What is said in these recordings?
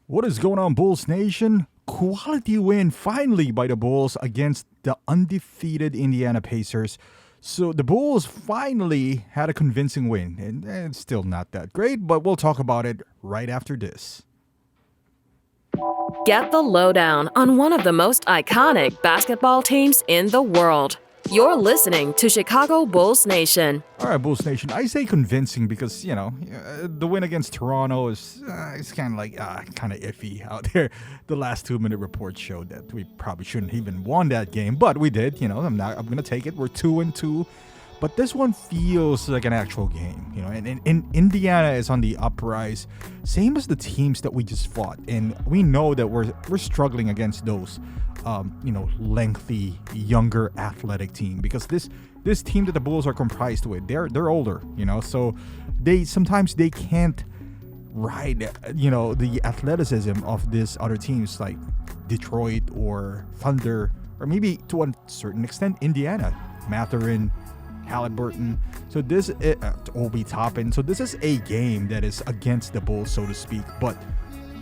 What is going on, Bulls Nation? Quality win finally by the Bulls against the undefeated Indiana Pacers. So the Bulls finally had a convincing win, and it's still not that great, but we'll talk about it right after this. Get the lowdown on one of the most iconic basketball teams in the world. You're listening to Chicago Bulls Nation. All right, Bulls Nation. I say convincing because, the win against Toronto is kind of like kind of iffy out there. The last 2-minute report showed that we probably shouldn't even won that game, but we did. I'm going to take it. We're 2-2. But this one feels like an actual game, and Indiana is on the uprise, same as the teams that we just fought. And we know that we're struggling against those, lengthy, younger, athletic team, because this team that the Bulls are comprised with, they're older, so sometimes they can't ride, the athleticism of these other teams like Detroit or Thunder, or maybe to a certain extent Indiana, Mathurin, Halliburton. So this Obi Toppin. So this is a game that is against the Bulls, so to speak. But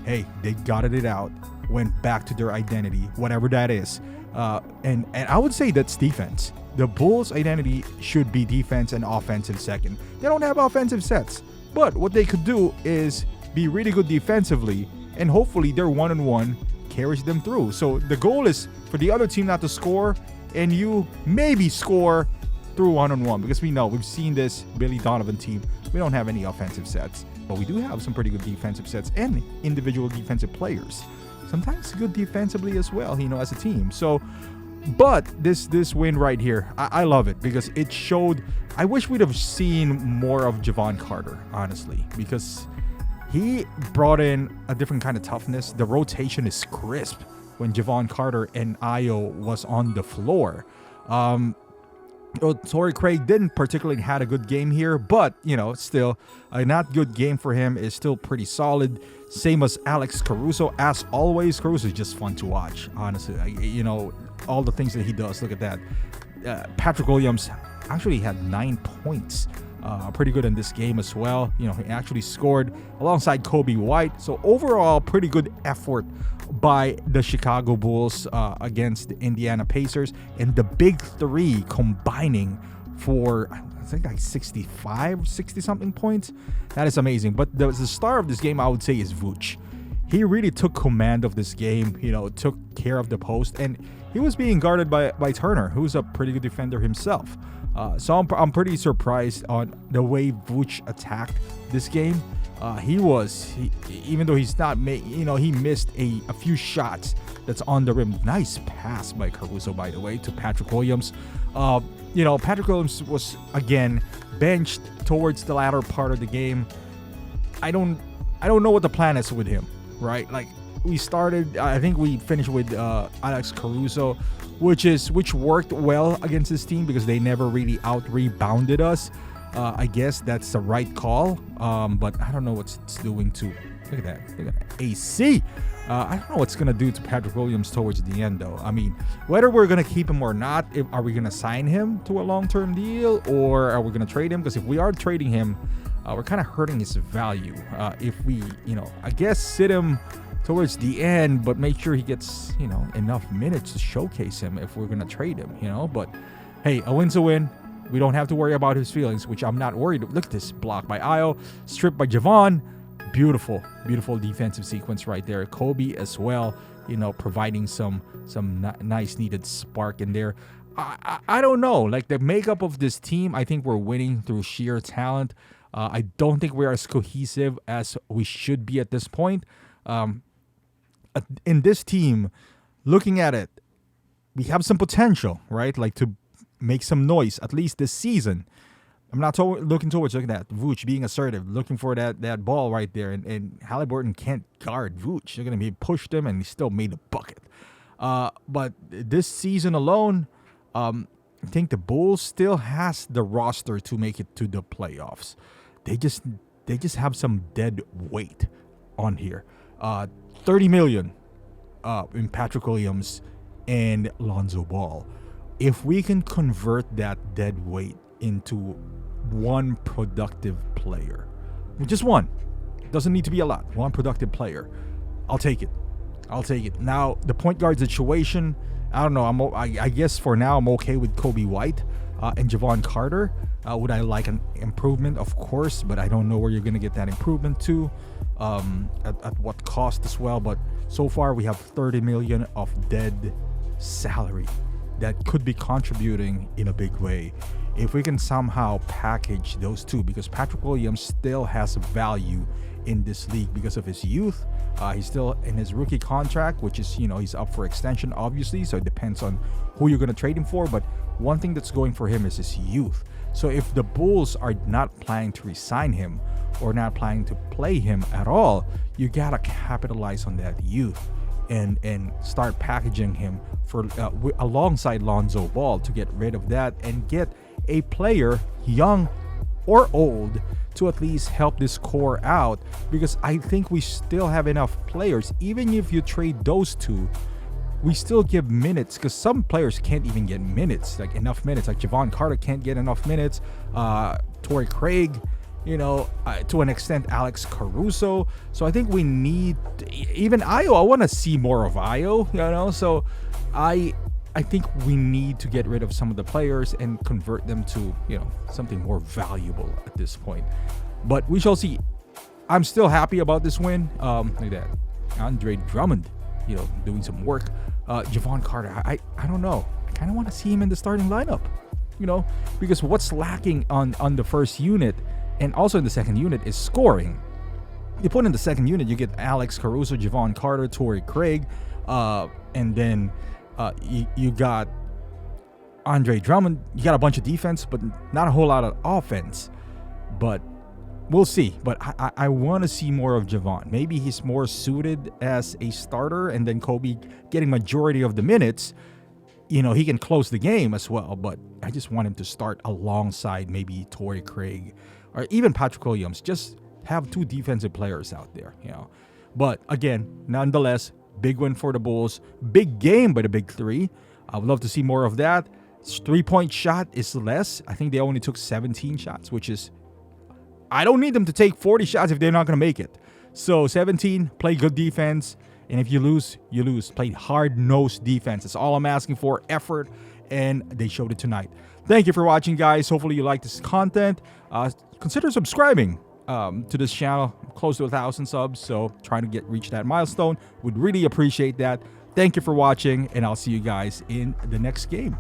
hey, they gutted it out, went back to their identity, whatever that is. And I would say that's defense. The Bulls' identity should be defense and offensive second. They don't have offensive sets, but what they could do is be really good defensively, and hopefully their one-on-one carries them through. So the goal is for the other team not to score, and you maybe score through one-on-one, because we know we've seen this Billy Donovan team. We don't have any offensive sets, but we do have some pretty good defensive sets and individual defensive players. Sometimes good defensively as well, as a team. So, but this win right here, I love it because it showed. I wish we'd have seen more of Jevon Carter, honestly, because he brought in a different kind of toughness. The rotation is crisp when Jevon Carter and Ayo was on the floor. Torrey Craig didn't particularly had a good game here, but still a not good game for him is still pretty solid. Same as Alex Caruso. As always, Caruso is just fun to watch, honestly. All the things that he does. Look at that. Patrick Williams actually had 9 points. Pretty good in this game as well. He actually scored alongside Kobe White. So overall, pretty good effort by the Chicago Bulls against the Indiana Pacers, and the big three combining for I think like 60 something points. That is amazing. But the star of this game, I would say, is Vooch. He really took command of this game, took care of the post, and he was being guarded by Turner, who's a pretty good defender himself. So I'm pretty surprised on the way Vooch attacked this game. Even though he's not he missed a few shots that's on the rim. Nice pass by Caruso, by the way, to Patrick Williams. Patrick Williams was again benched towards the latter part of the game. I don't know what the plan is with him, right? Like, we started, I think we finished with Alex Caruso, which worked well against this team because they never really out-rebounded us. I guess that's the right call, but I don't know what it's doing to... Look at that. AC! I don't know what's going to do to Patrick Williams towards the end, though. I mean, whether we're going to keep him or not, are we going to sign him to a long-term deal, or are we going to trade him? Because if we are trading him, we're kind of hurting his value. If we, I guess sit him towards the end, but make sure he gets, enough minutes to showcase him if we're going to trade him, But, hey, a win's a win. We don't have to worry about his feelings, which I'm not worried. Look at this block by Ayo, stripped by Jevon. Beautiful defensive sequence right there. Kobe as well, providing some nice needed spark in there. I don't know, like the makeup of this team, I think we're winning through sheer talent. I don't think we are as cohesive as we should be at this point. In this team, looking at it, we have some potential, right? Like to make some noise, at least this season. I'm not looking at that. Vooch being assertive, looking for that ball right there. And Halliburton can't guard Vooch. They're going to be pushed him, and he still made a bucket. But this season alone, I think the Bulls still has the roster to make it to the playoffs. They just have some dead weight on here. $30 million in Patrick Williams and Lonzo Ball. If we can convert that dead weight into one productive player, just one, doesn't need to be a lot, one productive player, I'll take it. I'll take it. Now, the point guard situation, I don't know. I guess for now, I'm okay with Kobe White and Javon Carter. Would I like an improvement? Of course, but I don't know where you're going to get that improvement to, at what cost as well. But so far, we have $30 million of dead salary that could be contributing in a big way. If we can somehow package those two, because Patrick Williams still has value in this league because of his youth. He's still in his rookie contract, which is, he's up for extension, obviously. So it depends on who you're going to trade him for. But one thing that's going for him is his youth. So if the Bulls are not planning to re-sign him or not planning to play him at all, you got to capitalize on that youth and start packaging him for alongside Lonzo Ball to get rid of that and get a player, young or old, to at least help this core out, because I think we still have enough players. Even if you trade those two, we still give minutes, because some players can't even get minutes, like enough minutes. Like Javon Carter can't get enough minutes. Torrey Craig, to an extent, Alex Caruso. So I think we need, even Ayo. I want to see more of Ayo. So I think we need to get rid of some of the players and convert them to, something more valuable at this point. But we shall see. I'm still happy about this win. Look at that. Andre Drummond, doing some work. Javon Carter, I don't know. I kind of want to see him in the starting lineup, because what's lacking on the first unit and also in the second unit is scoring. You put in the second unit, you get Alex Caruso, Javon Carter, Torrey Craig, and then you got Andre Drummond. You got a bunch of defense, but not a whole lot of offense. But we'll see. But I want to see more of Javon. Maybe he's more suited as a starter, and then Kobe getting majority of the minutes. He can close the game as well. But I just want him to start alongside maybe Torrey Craig or even Patrick Williams. Just have two defensive players out there. But again, nonetheless, big win for the Bulls. Big game by the Big Three. I would love to see more of that. 3-point shot is less. I think they only took 17 shots, which is, I don't need them to take 40 shots if they're not going to make it. So 17, play good defense. And if you lose, you lose. Play hard-nosed defense. That's all I'm asking for. Effort. And they showed it tonight. Thank you for watching, guys. Hopefully you like this content. Consider subscribing to this channel. I'm close to 1,000 subs, so trying to reach that milestone. Would really appreciate that. Thank you for watching, and I'll see you guys in the next game.